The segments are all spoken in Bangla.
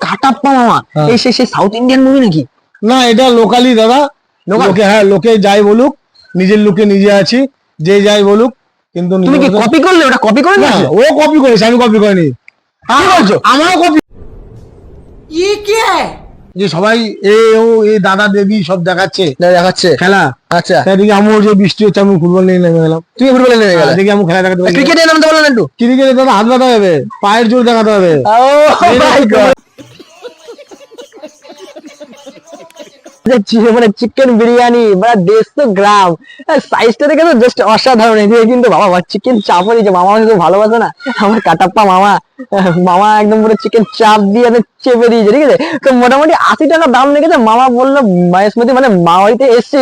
কাটাপ্পা মামা এই সেই সাউথ ইন্ডিয়ান মুভি নাকি? না, এটা লোকালি দাদা। লোকে লোকে যাই বলুক, নিজের লোকে নিজে আছি, যে যাই বলুক। কিন্তু তুমি কি কপি করলে? ওটা কপি করে না, ও কপি করেছে, আমি কপি করিনি। কি বলছো? আমারও কপি। ये क्या है? যে সবাই এই দাদা দেবী সব দেখাচ্ছে খেলা। আচ্ছা, এদিকে আমার যে বৃষ্টি হচ্ছে, আমি ফুটবল নিয়ে নেমে গেলাম। তুমি ফুটবলে নেমে গেলে? দেখি আমি খেলা দেখাতে পারি। ক্রিকেটে নামতে বলো না একটু? ক্রিকেটে দাদা হাত বাঁধা হবে, পায়ের জোর দেখাতে হবে। মানে চিকেন বিরিয়ানি মানে 150 গ্রাম, সাইজটা দেখে তো জাস্ট অসাধারণ। এদিকে কিন্তু বাবা চিকেন চাপও দিয়েছে। মামা কিন্তু ভালোবাসে না আমার কাটাপ্পা মামা। মামা একদম পুরো চিকেন চাপ দিয়ে চেপে দিয়েছে, ঠিক আছে। তো মোটামুটি 80 টাকা দাম লেগেছে। মামা বললো মায়ের মানে মা বাড়িতে এসছে।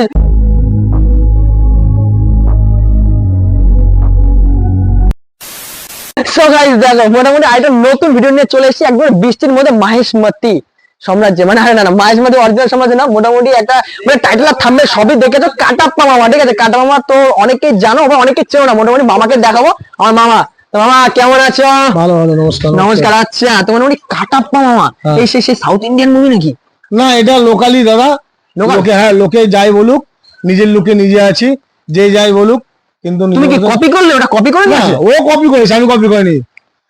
সো গাইস দেখো, মোটামুটি একটা নতুন ভিডিও নিয়ে চলে এসেছি একবার বৃষ্টির মধ্যে মাহেশমতি সাম্রাজ্য, মানে আরে না মাহেশমতি অরিজিনাল সাম্রাজ্য না, মোটামুটি একটা মানে টাইটেল আর থাম্বনেল সবই দেখেছো কাটাপ্পা মামা, ঠিক আছে। কাটা মামা তো অনেকেই জানো বা অনেকে চেনো না। মোটামুটি মামাকে দেখাবো আমার মামা। তো মামা কেমন আছো? ভালো ভালো, নমস্কার। নমস্কার। আচ্ছা, তো মোটামুটি কাটাপ্পা মামা এই সেই সাউথ ইন্ডিয়ান মুভি নাকি? না, এটা লোকালি দাদা। লোকে লোকে যাই বলুক, নিজের লোকে নিজে আছি, যে যাই বলুক। কিন্তু তুমি কি কপি করলে? ওটা কপি করে না, ও কপি করেছে, আমি কপি করিনি।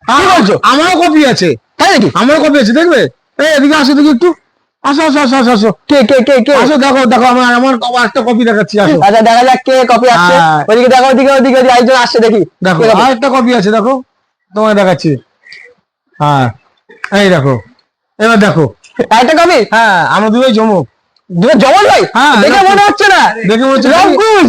কি বলছো? আমারও কপি আছে। তাই নাকি? আমারও কপি আছে, দেখবে। এদিকে আসো, দেখি একটু। আসো আসো আসো আসো আসো। কে কে কে কে? আসো, দেখো দেখো, আমার একটা কপি দেখাচ্ছি, আসো। আচ্ছা, দেখা যাক কে কপি আসছে। ওইদিকে দেখো, ওইদিকে ওইদিকে একজন আসছে, দেখি। দেখো আর একটা কপি আছে, দেখো তোমায় দেখাচ্ছি। হ্যাঁ, এই দেখো, এবার দেখো একটা কপি। হ্যাঁ, আমরা দুই জমক। জমল ভাই? হ্যাঁ, দেখে মনে হচ্ছে না। দেখে মনে হচ্ছে লবকুশ।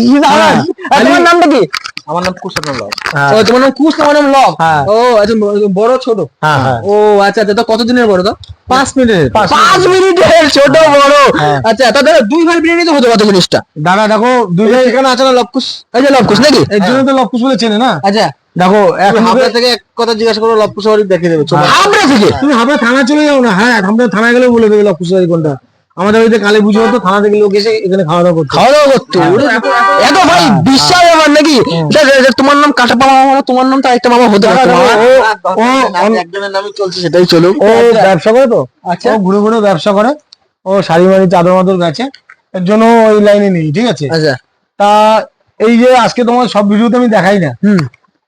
তোমার নামটা কি? আমার নাম কুশান লব। ও, তোমার নাম কুশ, তোমার নাম লব। হ্যাঁ। ও আচ্ছা, বড় ছোট? হ্যাঁ হ্যাঁ। ও আচ্ছা আচ্ছা, তো কতদিনের বড়? তো 5 মিনিট। 5 মিনিটের ছোট বড়। আচ্ছা, তো দাদা দুই ভাই বিরিয়ানি তো হতো কত জিনিসটা? দাদা দেখো, দুই ভাই এখানে আছে না, লবকুশ। এই যে লবকুশ নাকি? এর জন্য তো লবকুশ বলে চেনে না। আচ্ছা, দেখো হাবড়া থেকে এক কথা জিজ্ঞাসা করো, লবকুশ বাড়ি দেখে দেবে। হাবড়া থেকে? তুমি হাবড়া থানা চলে যাও না। হ্যাঁ, আমরা থানায় গেলেও বলে দেবে লবকুশ বাড়ি কোনটা। আমাদের বাড়িতে কালী পুজো হতো, থানা থেকে লোক এসে এখানে খাওয়া দাওয়া করতো। এত ভাই বিশ্বাস আমার নাকি? তোমার নাম কাটাপ্পা মামা, তোমার নাম তো একটা মামা হতে পারে। একজনের নামই চলছে, সেটাই চলুক। ও ব্যবসা করে তো। আচ্ছা, ঘুরে ঘুরে ব্যবসা করে। ও শাড়ি মাড়ি চাদর মাদর গেছে, এর জন্য ওই লাইনে নেই, ঠিক আছে। আচ্ছা, তা এই যে আজকে তোমার সব ভিডিওতে আমি দেখাই না,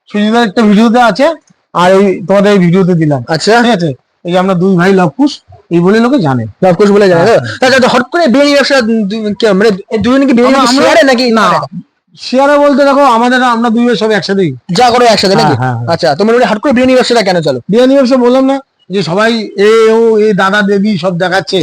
সুজিতার একটা ভিডিওতে আছে, আর এই তোমাদের এই ভিডিওতে দিলাম। আচ্ছা, ঠিক আছে। এই যে আমরা দুই ভাই লবকুশ, এই বলে লোকে জানে, লবকুশ বলে জানে। আচ্ছা, হট করে বিরিয়ানি ব্যবসা মানে দুজনে কি বিরিয়ানি শেয়ারে নাকি? না, শেয়ারে বলতে দেখো, আমরা দুই ভাই সব একসাথেই যা করো একসাথে নাকি? হ্যাঁ। আচ্ছা, তোমার হট করে বিরিয়ানি ব্যবসাটা কেন চলো? বিরিয়ানি ব্যবসা বললাম না, যে সবাই এই দাদা দেবী সব দেখাচ্ছে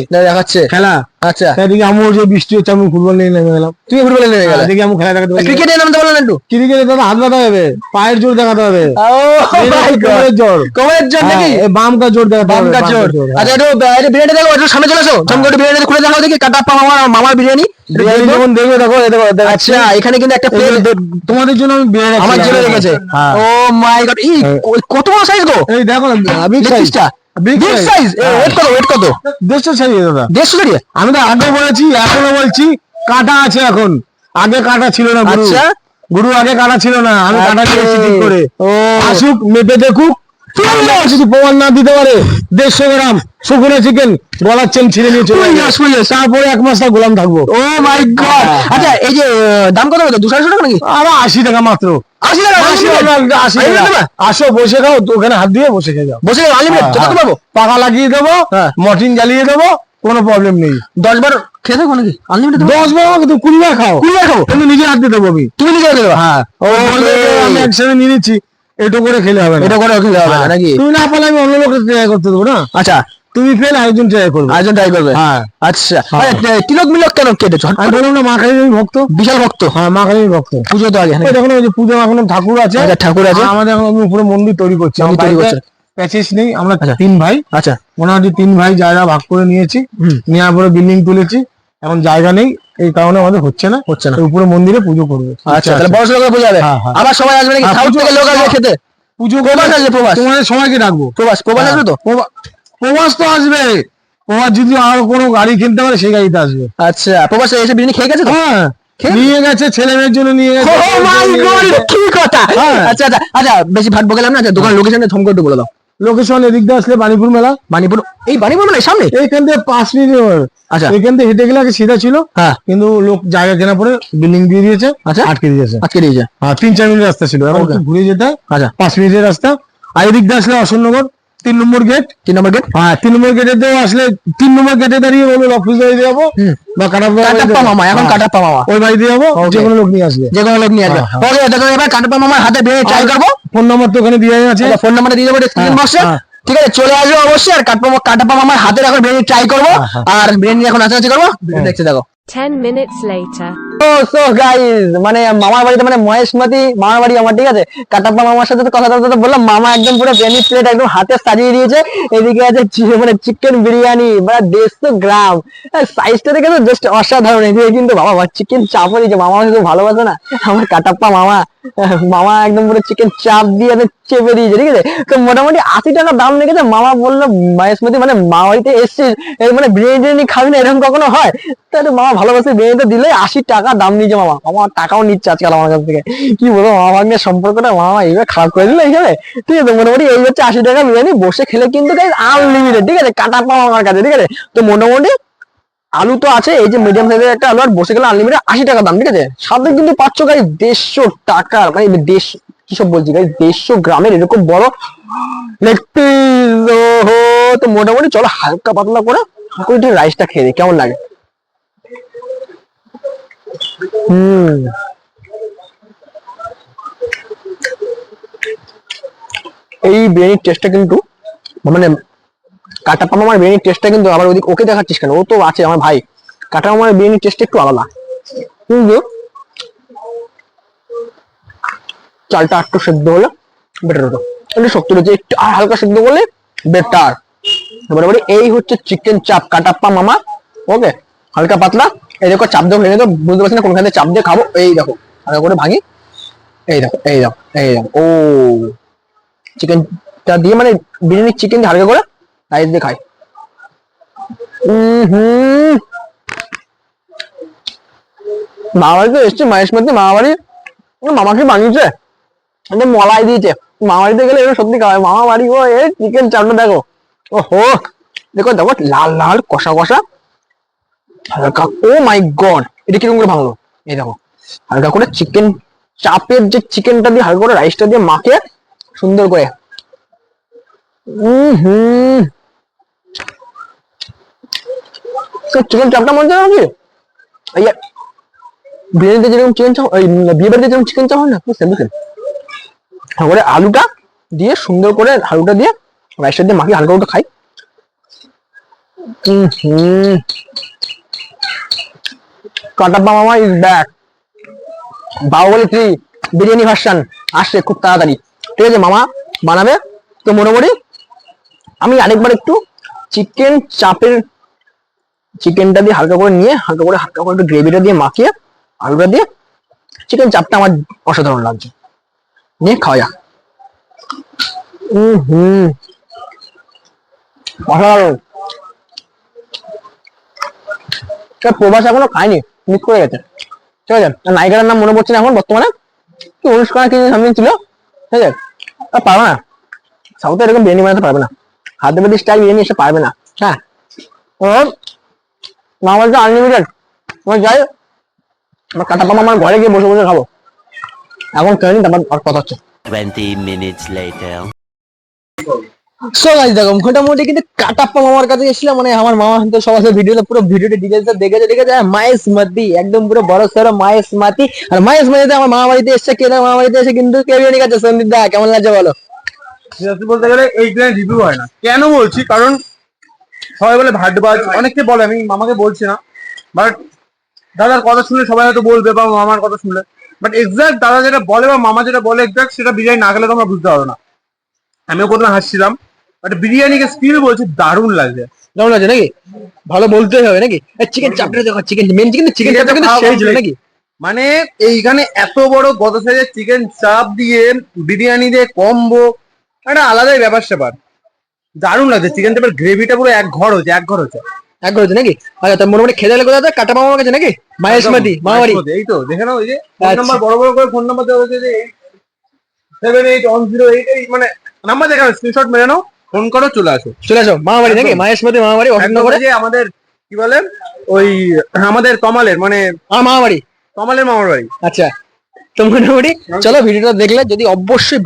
খেলা। আচ্ছা, এদিকে আমার যে বৃষ্টি হচ্ছে, আমি ফুটবল নিয়ে নেমে গেলাম। তুমি ফুটবলে নেমে গেলে? দেখি আমি খেলা দেখাতে পারি। ক্রিকেটে নামতে বলো না একটু? ক্রিকেটে দাদা হাত বাঁধা হবে, পায়ের জোর দেখাতে হবে। কোমরের জোর নাকি? বাম কা জোর দেখাতে হবে। আচ্ছা, একটু বিরিয়ানি দেখো, একটু সামনে চলে আসো। চমকে বিরিয়ানি খুলে দেখাও দেখি, কাটাপ্পা মামার বিরিয়ানি। যখন দেখবে দেখো, আচ্ছা, এখানে কিন্তু একটা প্লেট তোমাদের জন্য আমি বিরিয়ানি আমার জন্য রেখেছে। ও মাই গড, কত বড় সাইজ গো! এই দেখো না, বিগ সাইজ। ওয়েট কত? 150 ছাড়িয়ে দাদা। 150 ছাড়িয়ে? আমি তো আগে বলেছি, এখনো বলছি, কাটা আছে এখন। আগে কাটা ছিল না গুরু। আচ্ছা, গুরু আগে কাটা ছিল না, আমি কাটা দিয়েছি ঠিক করে। ও আসুক, মেপে দেখুক। যদি প্রমাণ না দিতে পারে, 150 গ্রাম শুকনো চিকেন গলার চেন ছিঁড়ে নিয়ে চলে যাবে। তারপরে 1 মাস তার গোলাম থাকবো। ও মাই গড। আচ্ছা, এই যে দাম কত হতো? 250 টাকা নাকি? আরে 80 টাকা মাত্র। 80 টাকা? 80 টাকা। আসো, বসে খাও, তো ওখানে হাত দিয়ে বসে খেয়ে যাও। বসে আনলিমিটেড যত পাবো? পাকা লাগিয়ে দেবো, মর্টিন জ্বালিয়ে দেবো, কোনো প্রবলেম নেই। 10 বার খেয়ে থাকবো নাকি? আনলিমিটেড 10 বার কিন্তু 20 বার খাও। 20 বার খাবো? কিন্তু নিজে হাত দিয়ে দেবো আমি। তুমি নিজে দেবো? হ্যাঁ, আমি একসাথে নিয়ে নিচ্ছি, এটা করে খেলে হবে না। এটা করে খেলে হবে নাকি? তুমি না পারলে আমি অন্য লোকের ট্রাই করতে দেবো না। আচ্ছা, তুমি ফেল, আরেকজন ট্রাই করবে। আরেকজন ট্রাই করবে? হ্যাঁ। আচ্ছা, তিলক মিলক কেন কেটেছো? আমি বললাম না, মা কালীর ভক্ত, বিশাল ভক্ত। হ্যাঁ, মা কালীর ভক্ত। পুজো তো আগে দেখুন, ওই যে পুজো এখনো ঠাকুর আছে। ঠাকুর আছে, আমাদের এখন উপরে মন্দির তৈরি করছি। প্যাচেস নেই, আমরা 3 ভাই। আচ্ছা, মোটামুটি 3 ভাই জায়গা ভাগ করে নিয়েছি, নেওয়ার পরে বিল্ডিং তুলেছি। এখন জায়গা নেই, এই কারণে আমাদের হচ্ছে না। উপরে মন্দিরে পুজো করবে। আচ্ছা, তাহলে বড় সড়ো করে পুজো হবে। আবার সবাই আসবে নাকি? সাউথ থেকে লোক আসবে খেতে? পুজো প্রবাস আসবে? প্রবাস তোমাদের সবাইকে ডাকবো। প্রবাস আসবে তো? প্রবাস তো আসবে। প্রবাস যদি আরো কোনো গাড়ি কিনতে পারে, সেই গাড়িতে আসবে। আচ্ছা, প্রবাস এসে বিরিয়ানি খেয়ে গেছে তো? হ্যাঁ, নিয়ে গেছে, ছেলে মেয়ের জন্য নিয়ে গেছে। ও মাই গড, কি কথা! আচ্ছা আচ্ছা আচ্ছা, বেশি ভাট বকেলাম না। আচ্ছা, দোকান লোকেশনটা ধম করে বলে দাও। লোকেশন এদিক দিয়ে আসলে বাণীপুর মেলা। বাণীপুর, এই বাণীপুর মেলার সামনে এইখান থেকে 5 মিনিট। আচ্ছা, এখান থেকে হেঁটে গেলে আগে সিধা ছিল, হ্যাঁ, কিন্তু লোক জায়গা কেনা পরে বিল্ডিং দিয়ে দিয়েছে, আচ্ছা, আটকে দিয়েছে। আজকে দিয়েছে। হ্যাঁ, 3-4 মিনিট রাস্তা ছিল, এখন Okay. একটু ঘুরে যেতে হয়। আচ্ছা, 5 মিনিটের রাস্তা। আর এদিক দিয়ে আসলে অশোকনগর 3 নম্বর গেট। 3 নম্বর গেট। হ্যাঁ, 3 নম্বর গেটে দিয়ে আসলে 3 নম্বর গেটে দাঁড়িয়ে বলবে অফিস বাড়ি যাবো বা কাটাপ্পা মামা, এখন কাটাপ্পা মামা ওই বাড়ি দিয়ে যাবো, Okay. যে কোনো লোক নিয়ে আসবে, যে কোনো লোক নিয়ে আসবে। হ্যাঁ, ওকে, দেখো এবার কাটাপ্পা মামার হাতে বিরিয়ানি ট্রাই করবো। ফোন নাম্বার তো ওখানে দিয়ে আছে, ফোন নাম্বারটা দিয়ে দেবো স্ক্রিন বক্সে। হ্যাঁ। ঠিক আছে, চলে আসবে অবশ্যই। আর কাটাপ্পা মামার হাতে এখন বিরিয়ানি ট্রাই করবো, হ্যাঁ। আর বিরিয়ানি এখন আচার করবো। দেখতে দেখো। 10 minutes later. সো গাইস, মানে মামার বাড়িতে, মানে মহেশমতি মামার বাড়ি আমার, ঠিক আছে। কাটাপ্পা মামার সাথে তো কথা বললাম, মামা একদম পুরো বিরিয়ানি প্লেট একদম হাতে সাজিয়ে দিয়েছে। এদিকে আছে মানে চিকেন বিরিয়ানি, মানে 150 গ্রাম। সাইজটা দেখে তো জাস্ট অসাধারণ। এদিকে কিন্তু বাবা চিকেন চাপও দিয়েছে, মামা কিন্তু ভালোবাসে না আমার কাটাপ্পা মামা। মামা একদম পুরো চিকেন চাপ দিয়ে চেপে দিয়েছে, ঠিক আছে। তো মোটামুটি 80 টাকা দাম লেগেছে। মামা বললো মহেশমতি, মানে মা বাড়িতে এসছিস, মানে বিরিয়ানি খাবি না, এরকম কখনো হয়? তাহলে মামা ভালোবাসে, বিরিয়ানিটা দিলে 80 টাকা দাম নিয়েছে মামা। মামা টাকাও নিচ্ছে আজকাল আমার কাছ থেকে। কি বলবো, মামা ভাগ্নের সম্পর্কটা মামা এইভাবে খারাপ করে দিল এইভাবে, ঠিক আছে। মোটামুটি এই হচ্ছে 80 টাকা বিরিয়ানি, বসে খেলে কিন্তু আনলিমিটেড, ঠিক আছে, কাটাপ্পা মামার কাছে, ঠিক আছে। তো মোটামুটি আলু তো আছে, এই যে মিডিয়াম সাইজের একটা আলু, আর বসে গেলে আনলিমিটেড 80 টাকা দাম, ঠিক আছে। সাথে কিন্তু পাচ্ছ গাইস 150 টাকার, মানে 150, কি সব বলছি গাইস, 150 গ্রামের এরকম বড় লেগ পিস। ওহো, তো মোটামুটি চলো হালকা পাতলা করে রাইসটা খেয়ে দিই, কেমন লাগে। এই বিরিয়ানির টেস্টটা কিন্তু, মানে কাটাপ্পা মামার বিরিয়ানির টেস্টটা কিন্তু, আবার ওদিকে ওকে দেখাচ্ছিস কেন, ও তো আছে আমার ভাই। কাটাপ্পা মামার বিরিয়ানির টেস্ট একটু আলাদা, কিন্তু চালটা একটু সেদ্ধ হলে বেটার হতো, একটু শক্ত রয়েছে, একটু আর হালকা সেদ্ধ করলে বেটার। মোটামুটি এই হচ্ছে চিকেন চাপ কাটাপ্পা মামা। ওকে, হালকা পাতলা। এই দেখো চাপ দিয়ে ভেঙে তো বুঝতে পারছি না কোনখানে চাপ দিয়ে খাবো। এই দেখো হালকা করে ভাঙি, এই দেখো, এই দেখো, এই দেখো। ও, চিকেনটা দিয়ে, মানে বিরিয়ানি চিকেন দিয়ে হালকা করে রাইস দিয়ে খাই। মামা বাড়িতে এসছে, মহেশমতি মামা বাড়ি, মামাকে বানিয়েছে, মলাই দিয়েছে। মামা বাড়িতে গেলে এটা সত্যি খাওয়ায়, মামা বাড়ি ও এ চিকেন চাপটা দেখো। ও হো, দেখো দেখো, লাল লাল কষা কষা হালকা। ও মাই গড, এটা কিরকম করে ভাঙলো, এই দেখো হালকা করে চিকেন চাপের যে চিকেনটা দিয়ে হালকা করে রাইসটা দিয়ে মাখে সুন্দর করে। চিকেন চাপটা মনে হচ্ছে এই বিরিয়ানিতে যেরকম চিকেন চাপ, ওই বিয়ে বাড়িতে যেরকম চিকেন চাপ হয় না, সেম সেম। তারপরে আলুটা দিয়ে সুন্দর করে, আলুটা দিয়ে রাইসটা দিয়ে মাখিয়ে হালকা করে খাই। কাটাপ্পা মামা is back. Baahubali 3 biryani version আসছে খুব তাড়াতাড়ি, ঠিক আছে। মামা বানাবে। তো মোটামুটি আমি আরেকবার একটু চিকেন চাপের চিকেনটা দিয়ে হালকা করে নিয়ে, হালকা করে একটু গ্রেভিটা দিয়ে মাখিয়ে আলুটা দিয়ে চিকেন চাপটা আমার অসাধারণ লাগছে, নিয়ে খাওয়া যাক। অসাধারণ। প্রবাস এখনো খাইনি, মিস করে গেছে, ঠিক আছে। নায়িকার নাম মনে পড়ছে না এখন বর্তমানে, কি অনুষ্ঠান কি সামনে ছিল, ঠিক আছে। পারবে না, সাউথে এরকম বিরিয়ানি বানাতে পারবে না, হায়দ্রাবাদি স্টাইল বিরিয়ানি এসে পারবে না। হ্যাঁ, মামা বলছে আনলিমিটেড। তোমার যাই, আমার কাটাপ্পা মামার ঘরে গিয়ে বসে বসে খাবো। এখন খেয়ে নি, তারপর আর কথা হচ্ছে। 20 minutes later. সো গাইস দেখো, মোটামুটি কিন্তু কাটাপ্পা মামার কাছে এসেছিলাম, মানে আমার মামা তো সবার সাথে ভিডিওতে পুরো ভিডিওটা ডিটেইলসটা দেখেছে, ঠিক আছে। মহেশমতি একদম পুরো বড় সড়ো মহেশমতি। আর মহেশমতিতে আমার মামা বাড়িতে এসেছে, কেদার মামা বাড়িতে এসে কিন্তু কে বিরিয়ানি খাচ্ছে। সন্দীপ দা কেমন লাগছে বলো? সত্যি বলতে গেলে এইটা রিভিউ হয় না, কেন বলছি, কারণ সবাই বলে ভাটবাজ, অনেকে বলে, আমি মামাকে বলছি না, বাট দাদার কথা শুনলে সবাই হয়তো বলবে, বা মামার কথা শুনলে, বাট এক্সাক্ট দাদা যেটা বলে বা মামা যেটা বলে এক্সাক্ট সেটা বিরিয়ানি না খেলে তোমরা বুঝতে পারো না। আমিও প্রথমে হাসছিলাম, বাট বিরিয়ানিকে স্টিল বলছি দারুণ লাগছে। কেমন লাগছে নাকি? ভালো বলতেই হবে নাকি? চিকেন চাপটা দেখো, চিকেন মেন চিকেন চাপটা কিন্তু সেই ছিল নাকি? মানে এইখানে এত বড় গত সাইজের চিকেন চাপ দিয়ে বিরিয়ানি দিয়ে কম্বো, একটা আলাদাই ব্যাপার স্যাপার, দারুণ লাগছে। চিকেন চাপের গ্রেভিটা পুরো এক ঘর হচ্ছে এক ঘর হচ্ছে নাকি? আচ্ছা, তার মোটামুটি খেতে গেলে কোথায় কাটাপ্পা মামার কাছে নাকি? মহেশমতি মামা বাড়ি। এই তো দেখে নাও, ওই যে ফোন আচ্ছা। নাম্বার বড় বড় করে ফোন নাম্বার দেওয়া হয়েছে যে 781088, মানে নাম্বার দেখা স্ক্রিনশট মেরে নাও, ফোন করো, চলে আসো। চলে আসো মামা বাড়ি নাকি, একদম। মায়ের সাথে মামা বাড়ি অসুবিধা একদম করে ওই যে আমাদের কি বলে ওই আমাদের তমালের মানে আমার মামা বাড়ি। তমালের মামার বাড়ি। আচ্ছা, তো মোটামুটি চলো ভিডিওটা দেখলে যদি অবশ্যই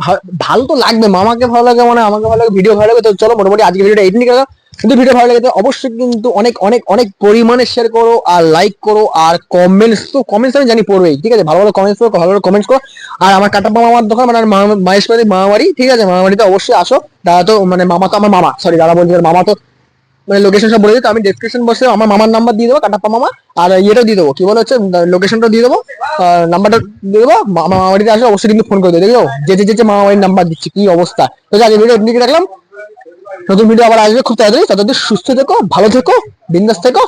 ভালো তো লাগবে, মামাকে ভালো লাগে মানে আমাকে ভালো লাগে, ভিডিও ভালো লাগে, তো চলো মোটামুটি আজকে ভিডিওটা এইটুকুই রাখো। যদি ভিডিও ভালো লাগে তো অবশ্যই কিন্তু অনেক অনেক অনেক পরিমাণে শেয়ার করো আর লাইক করো, আর কমেন্টস আমি জানি পড়বেই, ঠিক আছে, ভালো ভালো কমেন্টস করো, ভালো ভালো কমেন্টস করো। আর আমার কাটাপ্পা মামার দোকান মানে মায়ের সাথে মামা বাড়ি, ঠিক আছে, মামা বাড়িতে অবশ্যই আসো। দাদা তো মানে মামা তো আমার মামা, সরি দাদা বলছি, মামা তো মানে লোকেশন সব বলে দিই, তো আমি ডেসক্রিপশন বক্সে আমার মামার নাম্বার দিয়ে দেবো, কাটাপ্পা মামা, আর ইয়েটাও দিয়ে দেবো, কি বলে হচ্ছে লোকেশনটা দিয়ে দেবো, নাম্বারটা দিয়ে দেবো। মামা বাড়িতে আসলে অবশ্যই কিন্তু ফোন করে দেবে, দেখো যে মামা বাড়ির নাম্বার দিচ্ছি, কি অবস্থা। তো আজকে ভিডিও এদিকে রাখলাম, নতুন ভিডিও আবার আসবে খুব তাড়াতাড়ি, ততদিন সুস্থ থেকো, ভালো থেকো, বিন্দাস থেকো।